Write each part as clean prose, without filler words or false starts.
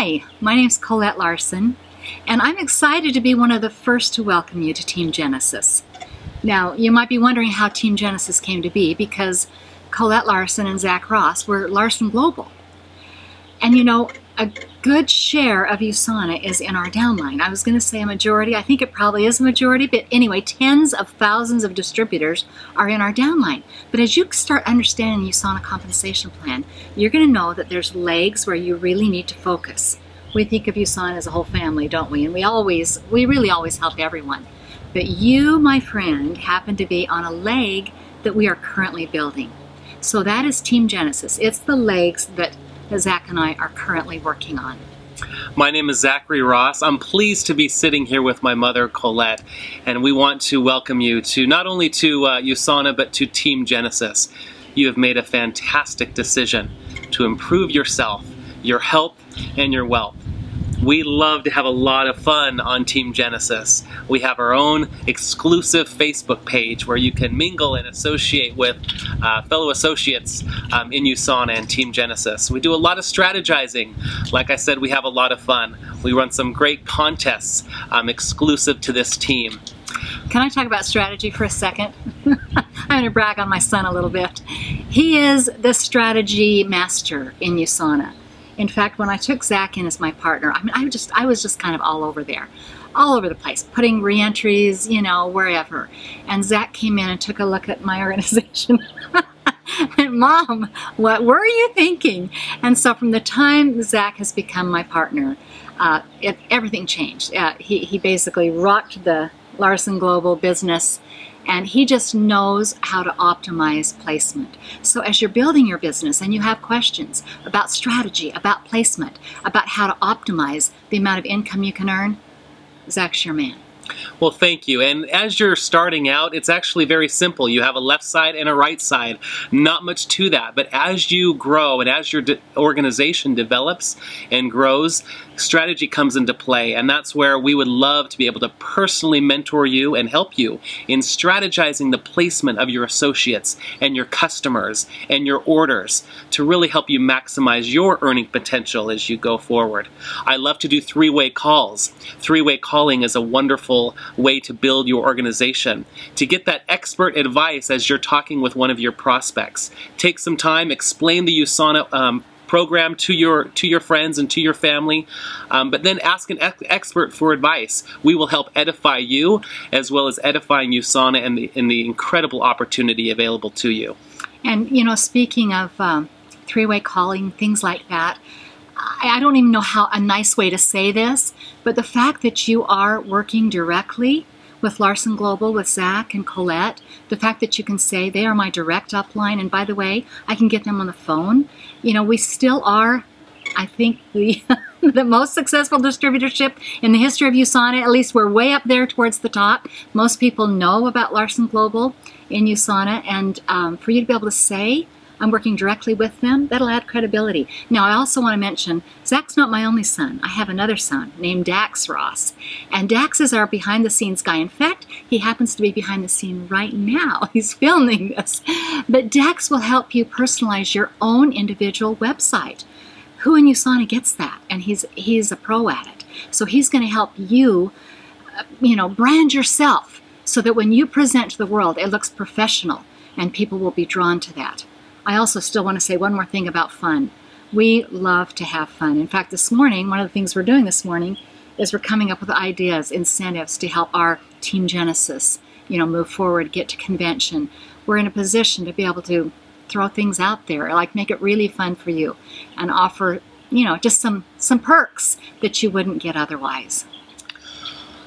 Hi, my name is Colette Larsen, and I'm excited to be one of the first to welcome you to Team Genesis. Now, you might be wondering how Team Genesis came to be, because Colette Larsen and Zach Ross were Larsen Global. And you know, a good share of USANA is in our downline. I was going to say a majority. I think it probably is a majority, but anyway, tens of thousands of distributors are in our downline. But as you start understanding the USANA compensation plan, you're going to know that there's legs where you really need to focus. We think of USANA as a whole family, don't we? And we really always help everyone. But you, my friend, happen to be on a leg that we are currently building. So that is Team Genesis. It's the legs that Zach and I are currently working on. My name is Zachary Ross. I'm pleased to be sitting here with my mother, Colette, and we want to welcome you to not only to USANA, but to Team Genesis. You have made a fantastic decision to improve yourself, your health, and your wealth. We love to have a lot of fun on Team Genesis. We have our own exclusive Facebook page where you can mingle and associate with fellow associates in USANA and Team Genesis. We do a lot of strategizing. Like I said, we have a lot of fun. We run some great contests exclusive to this team. Can I talk about strategy for a second? I'm going to brag on my son a little bit. He is the strategy master in USANA. In fact, when I took Zach in as my partner, I was just kind of all over there, all over the place, putting reentries, you know, wherever. And Zach came in and took a look at my organization. And Mom, what were you thinking? And so from the time Zach has become my partner, everything changed. He basically rocked the Larsen Global business, and he just knows how to optimize placement. So as you're building your business and you have questions about strategy, about placement, about how to optimize the amount of income you can earn, Zach's your man. Well, thank you. And as you're starting out, it's actually very simple. You have a left side and a right side. Not much to that. But as you grow and as your organization develops and grows, strategy comes into play. And that's where we would love to be able to personally mentor you and help you in strategizing the placement of your associates and your customers and your orders to really help you maximize your earning potential as you go forward. I love to do three-way calls. Three-way calling is a wonderful way to build your organization. To get that expert advice as you're talking with one of your prospects. Take some time, explain the USANA program to your friends and to your family, but then ask an expert for advice. We will help edify you as well as edifying USANA and the incredible opportunity available to you. And you know, speaking of three-way calling, things like that, I don't even know how a nice way to say this, but the fact that you are working directly with Larsen Global, with Zach and Colette, the fact that you can say they are my direct upline, and by the way, I can get them on the phone. You know, we still are, I think, the most successful distributorship in the history of USANA. At least we're way up there towards the top. Most people know about Larsen Global in USANA, and for you to be able to say, I'm working directly with them, that'll add credibility. Now, I also want to mention, Zach's not my only son. I have another son named Dax Ross. And Dax is our behind-the-scenes guy. In fact, he happens to be behind the scene right now. He's filming this. But Dax will help you personalize your own individual website. Who in USANA gets that? And he's a pro at it. So he's going to help you, you know, brand yourself so that when you present to the world, it looks professional and people will be drawn to that. I also still want to say one more thing about fun. We love to have fun. In fact, this morning, one of the things we're doing this morning is we're coming up with ideas, incentives to help our Team Genesis, you know, move forward, get to convention. We're in a position to be able to throw things out there, like make it really fun for you and offer, you know, just some perks that you wouldn't get otherwise.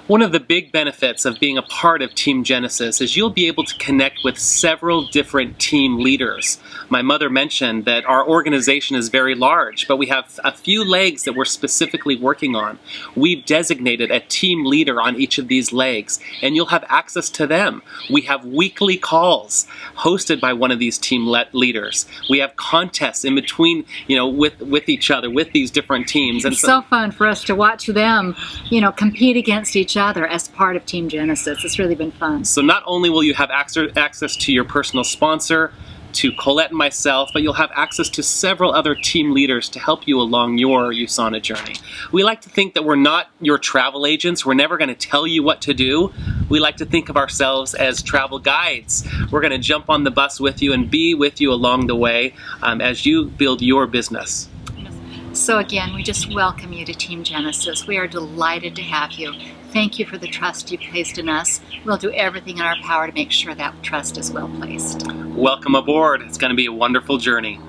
One of the big benefits of being a part of Team Genesis is you'll be able to connect with several different team leaders. My mother mentioned that our organization is very large, but we have a few legs that we're specifically working on. We've designated a team leader on each of these legs, and you'll have access to them. We have weekly calls hosted by one of these team leaders. We have contests in between, you know, with each other, with these different teams. It's so fun for us to watch them, you know, compete against each other as part of Team Genesis. It's really been fun. So not only will you have access to your personal sponsor, to Colette and myself, but you'll have access to several other team leaders to help you along your USANA journey. We like to think that we're not your travel agents. We're never going to tell you what to do. We like to think of ourselves as travel guides. We're going to jump on the bus with you and be with you along the way as you build your business. So again, we just welcome you to Team Genesis. We are delighted to have you. Thank you for the trust you've placed in us. We'll do everything in our power to make sure that trust is well placed. Welcome aboard. It's going to be a wonderful journey.